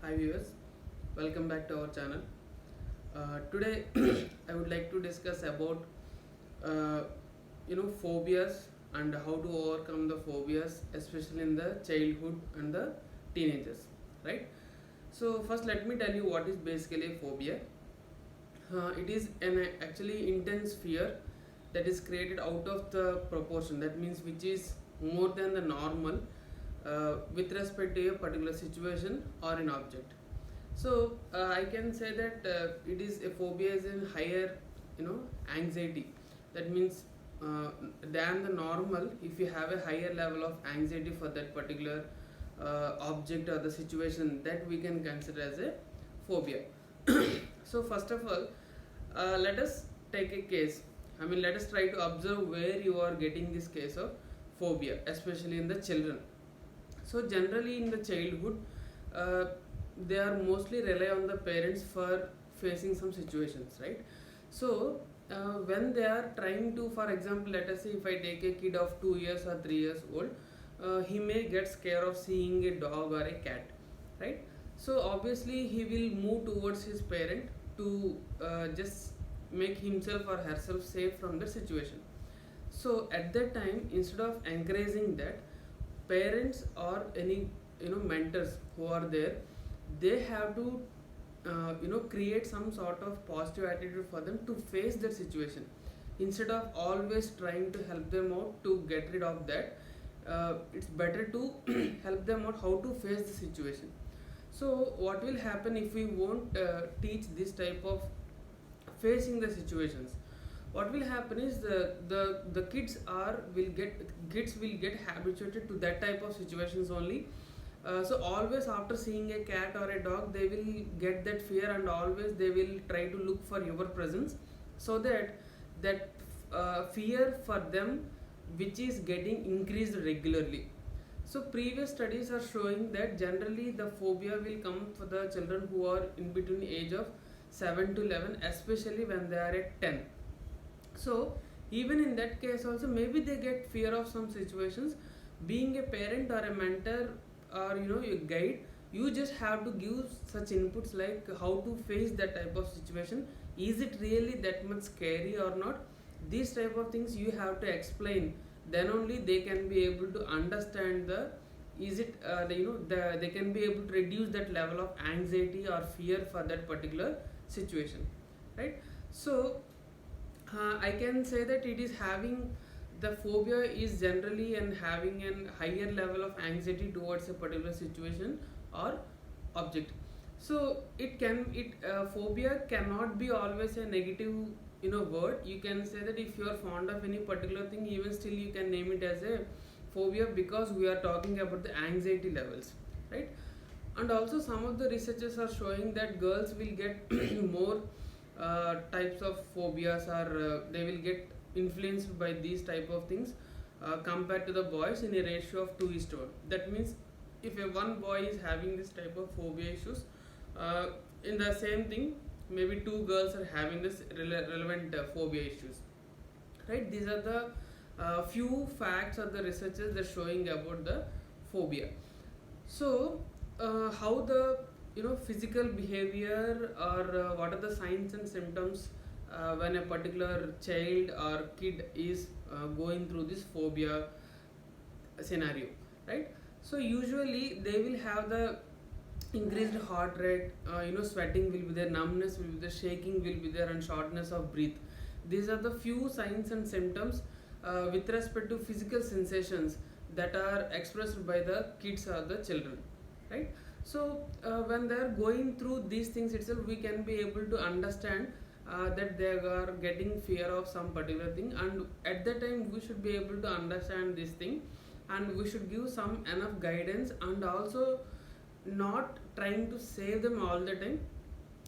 Hi viewers, welcome back to our channel. Today I would like to discuss about uh, phobias and how to overcome the phobias, especially in the childhood and the teenagers. Right. So first, let me tell you what is basically a phobia. It is an actually intense fear that is created out of the proportion. That means which is more than the normal with respect to a particular situation or an object. So I can say that it is a phobia is in higher, anxiety. That means than the normal. If you have a higher level of anxiety for that particular object or the situation, that we can consider as a phobia. So first of all, let us take a case. Let us try to observe where you are getting this case of phobia, especially in the children. So generally in the childhood, uh, they are mostly rely on the parents for facing some situations, right? So when they are trying to, for example, let us say if I take a kid of 2 years or 3 years old, he may get scared of seeing a dog or a cat, right? So obviously he will move towards his parent to just make himself or herself safe from the situation. So at that time, instead of encouraging that, parents or any mentors who are there, they have to create some sort of positive attitude for them to face that situation, instead of always trying to help them out to get rid of that. It's better to help them out how to face the situation. So what will happen if we won't teach this type of facing the situations? What will happen is the kids will get habituated to that type of situations only. So always after seeing a cat or a dog, they will get that fear, and always they will try to look for your presence, so that fear for them, which is getting increased regularly. So previous studies are showing that generally the phobia will come for the children who are in between age of 7 to 11, especially when they are at 10. So even in that case also, maybe they get fear of some situations. Being a parent or a mentor or a guide, you just have to give such inputs like how to face that type of situation. Is it really that much scary or not? These type of things you have to explain. Then only they can be able to understand the is it they can be able to reduce that level of anxiety or fear for that particular situation, right? So I can say that it is having the phobia is generally and having an higher level of anxiety towards a particular situation or object. So phobia cannot be always a negative word. You can say that if you are fond of any particular thing, even still you can name it as a phobia, because we are talking about the anxiety levels, right? And also some of the researchers are showing that girls will get more types of phobias, or they will get influenced by these type of things compared to the boys in a ratio of 2:1. That means if a one boy is having this type of phobia issues, uh, in the same thing, maybe two girls are having this relevant phobia issues, right? These are the few facts of the researchers that showing about the phobia. So how the physical behavior, or what are the signs and symptoms when a particular child or kid is going through this phobia scenario, right? So usually they will have the increased heart rate, sweating will be there, numbness will be there, shaking will be there, and shortness of breath. These are the few signs and symptoms with respect to physical sensations that are expressed by the kids or the children, right? So when they are going through these things itself, we can be able to understand that they are getting fear of some particular thing, and at that time we should be able to understand this thing, and we should give some enough guidance, and also not trying to save them all the time.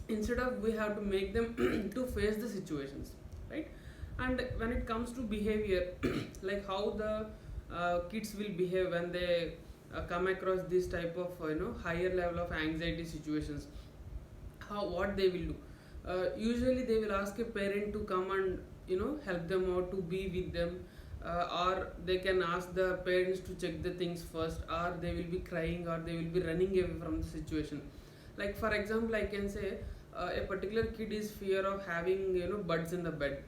Instead of, we have to make them to face the situations, right? And when it comes to behavior, like how the kids will behave when they come across this type of higher level of anxiety situations, how what they will do. Usually they will ask a parent to come and help them out, to be with them, or they can ask the parents to check the things first, or they will be crying, or they will be running away from the situation. Like for example, I can say a particular kid is fear of having buds in the bed.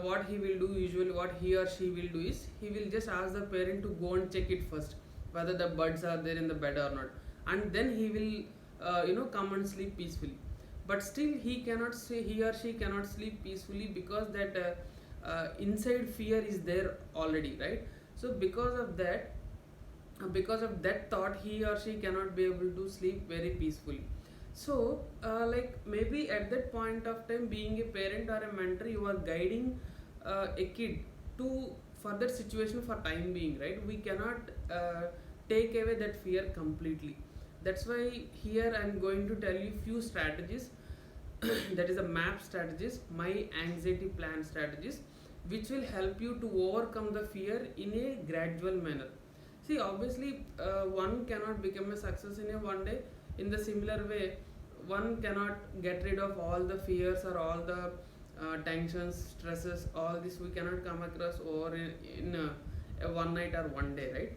What he will do usually, what he or she will do is he will just ask the parent to go and check it first whether the buds are there in the bed or not, and then he will come and sleep peacefully. But still he or she cannot sleep peacefully because that inside fear is there already, right? So because of that thought, he or she cannot be able to sleep very peacefully. So like maybe at that point of time, being a parent or a mentor, you are guiding a kid to for that situation for time being, right? We cannot take away that fear completely. That's why here I'm going to tell you few strategies that is a map strategies, my anxiety plan strategies, which will help you to overcome the fear in a gradual manner. See, obviously, one cannot become a success in a one day. In the similar way, one cannot get rid of all the fears or all the tensions, stresses. All this we cannot come across over in a one night or one day, right?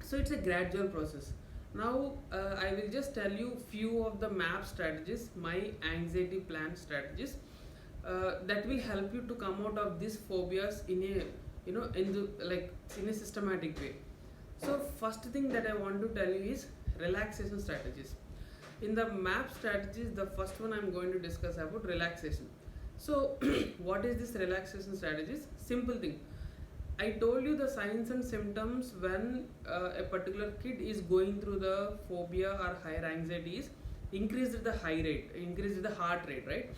So it's a gradual process. Now I will just tell you few of the map strategies, my anxiety plan strategies, that will help you to come out of these phobias in a in a systematic way. So first thing that I want to tell you is relaxation strategies. In the map strategies, the first one I'm going to discuss about relaxation. So what is this relaxation strategies? Simple thing. I told you the signs and symptoms when a particular kid is going through the phobia or higher anxiety is increased the increased the heart rate, right?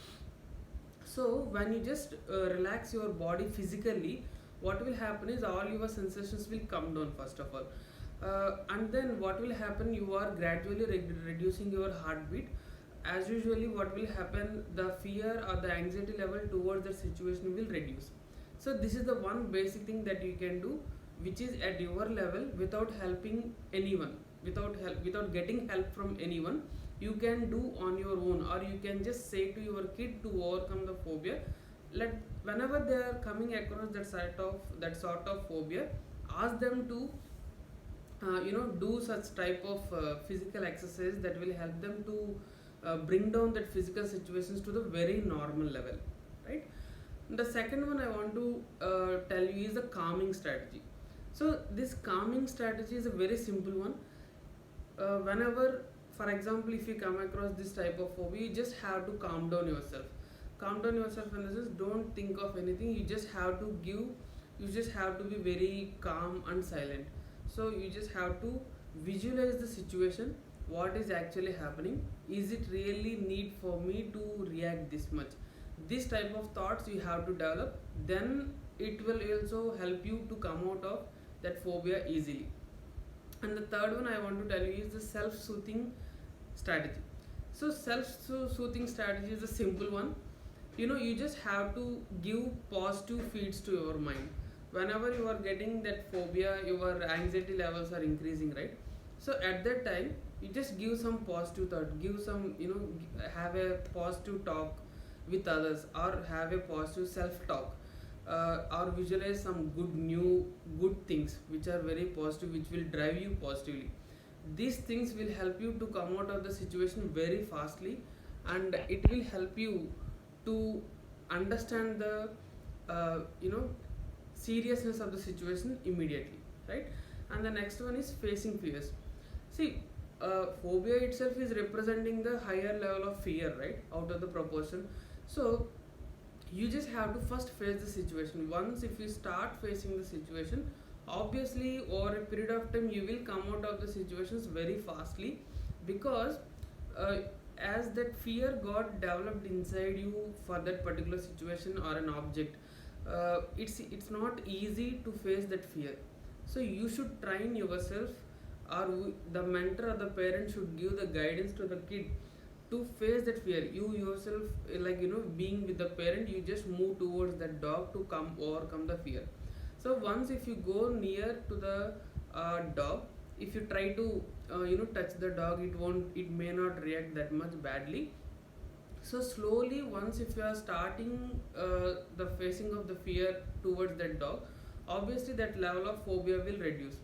So when you just relax your body physically, what will happen is all your sensations will come down first of all, and then what will happen? You are gradually reducing your heartbeat. As usually, what will happen? The fear or the anxiety level towards the situation will reduce. So this is the one basic thing that you can do, which is at your level without helping anyone, without getting help from anyone. You can do on your own, or you can just say to your kid to overcome the phobia. Let whenever they are coming across that sort of phobia, ask them to do such type of physical exercise that will help them to bring down that physical situations to the very normal level, right? The second one I want to tell you is the calming strategy. So this calming strategy is a very simple one. Whenever, for example, if you come across this type of phobia, you just have to calm down yourself. Calm down yourself in the sense, don't think of anything. You just have to be very calm and silent. So you just have to visualize the situation. What is actually happening? Is it really need for me to react this much? This type of thoughts you have to develop. Then it will also help you to come out of that phobia easily. And the third one I want to tell you is the self-soothing strategy. So self-soothing strategy is a simple one. You just have to give positive feeds to your mind. Whenever you are getting that phobia, your anxiety levels are increasing, right? So at that time, you just give some positive thought, give some, have a positive talk with others, or have a positive self-talk, or visualize some good things which are very positive, which will drive you positively. These things will help you to come out of the situation very fastly, and it will help you to understand the uh, you know seriousness of the situation immediately, right? And the next one is facing fears. See, phobia itself is representing the higher level of fear, right, out of the proportion. So you just have to first face the situation. Once if you start facing the situation, obviously over a period of time you will come out of the situations very fastly, because uh, as that fear got developed inside you for that particular situation or an object, it's not easy to face that fear. So you should train yourself, or the mentor or the parent should give the guidance to the kid to face that fear. You yourself, being with the parent, you just move towards that dog to come overcome the fear. So once if you go near to the dog, if you try to touch the dog, it may not react that much badly. So slowly, once if you are starting the facing of the fear towards that dog, obviously that level of phobia will reduce,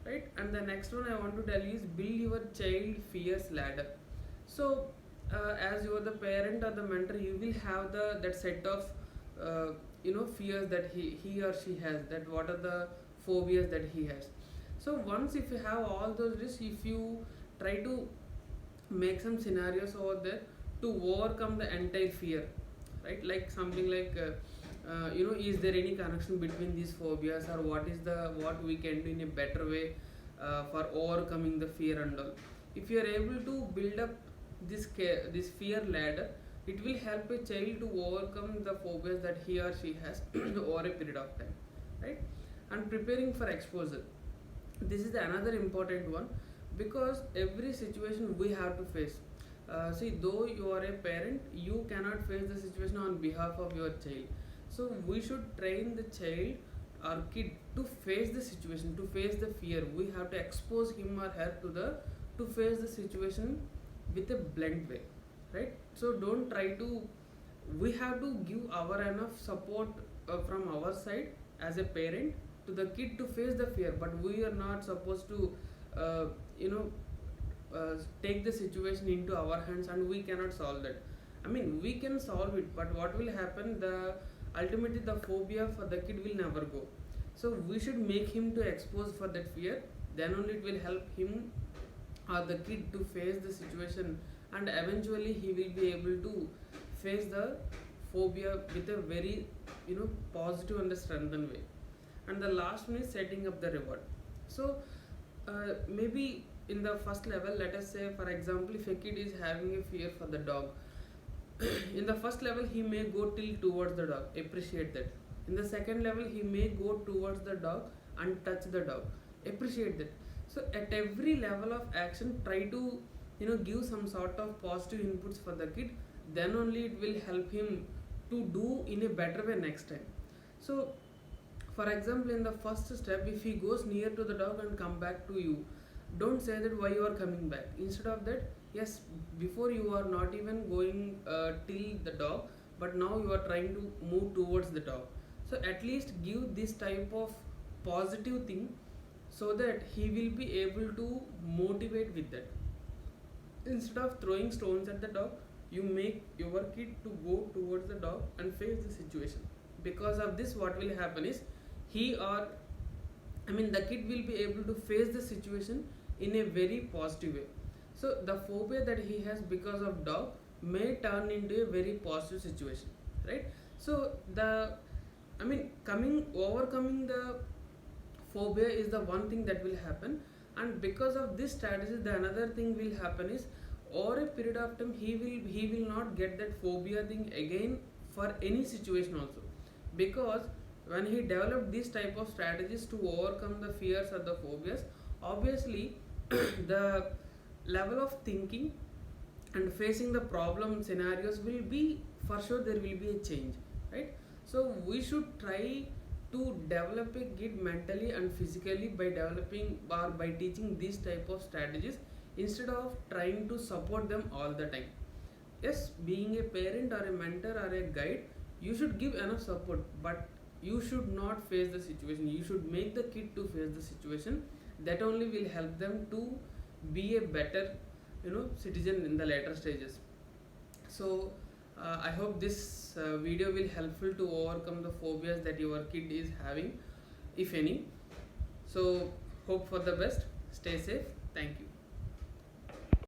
right? And the next one I want to tell you is build your child fears ladder. So as you are the parent or the mentor, you will have the that set of fears that he or she has, that what are the phobias that he has. So once if you have all those risks, if you try to make some scenarios over there to overcome the entire fear, right? Like something like is there any connection between these phobias, or what we can do in a better way for overcoming the fear and all. If you are able to build up this fear ladder, it will help a child to overcome the phobias that he or she has over a period of time, right? And preparing for exposure, this is another important one, because every situation we have to face. See, though you are a parent, you cannot face the situation on behalf of your child. So we should train the child or kid to face the situation, to face the fear. We have to expose him or her to face the situation with a blunt way, right? So don't try to, we have to give our enough support from our side as a parent to the kid to face the fear, but we are not supposed to uh, you know take the situation into our hands, and we cannot solve that. I mean, we can solve it, but what will happen, the ultimately the phobia for the kid will never go. So we should make him to expose for that fear, then only it will help him or the kid to face the situation, and eventually he will be able to face the phobia with a very positive and strengthened way. And the last one is setting up the reward. So maybe in the first level, let us say for example, if a kid is having a fear for the dog, in the first level he may go till towards the dog, appreciate that. In the second level he may go towards the dog and touch the dog, appreciate that. So at every level of action, try to give some sort of positive inputs for the kid, then only it will help him to do in a better way next time. So for example, in the first step, if he goes near to the dog and come back to you, don't say that why you are coming back. Instead of that, yes, before you are not even going till the dog, but now you are trying to move towards the dog. So at least give this type of positive thing, so that he will be able to motivate with that. Instead of throwing stones at the dog, you make your kid to go towards the dog and face the situation. Because of this, what will happen is, the kid will be able to face the situation in a very positive way. So the phobia that he has because of dog may turn into a very positive situation, right? So overcoming the phobia is the one thing that will happen. And because of this strategy, the another thing will happen is, over a period of time, he will not get that phobia thing again for any situation also. Because when he developed these type of strategies to overcome the fears or the phobias, obviously the level of thinking and facing the problem scenarios will be, for sure there will be a change, right? So we should try to develop a kid mentally and physically by developing or by teaching these type of strategies, instead of trying to support them all the time. Yes, being a parent or a mentor or a guide, you should give enough support, but you should not face the situation. You should make the kid to face the situation. That only will help them to be a better citizen in the later stages. So I hope this video will helpful to overcome the phobias that your kid is having, if any. So hope for the best. Stay safe. Thank you.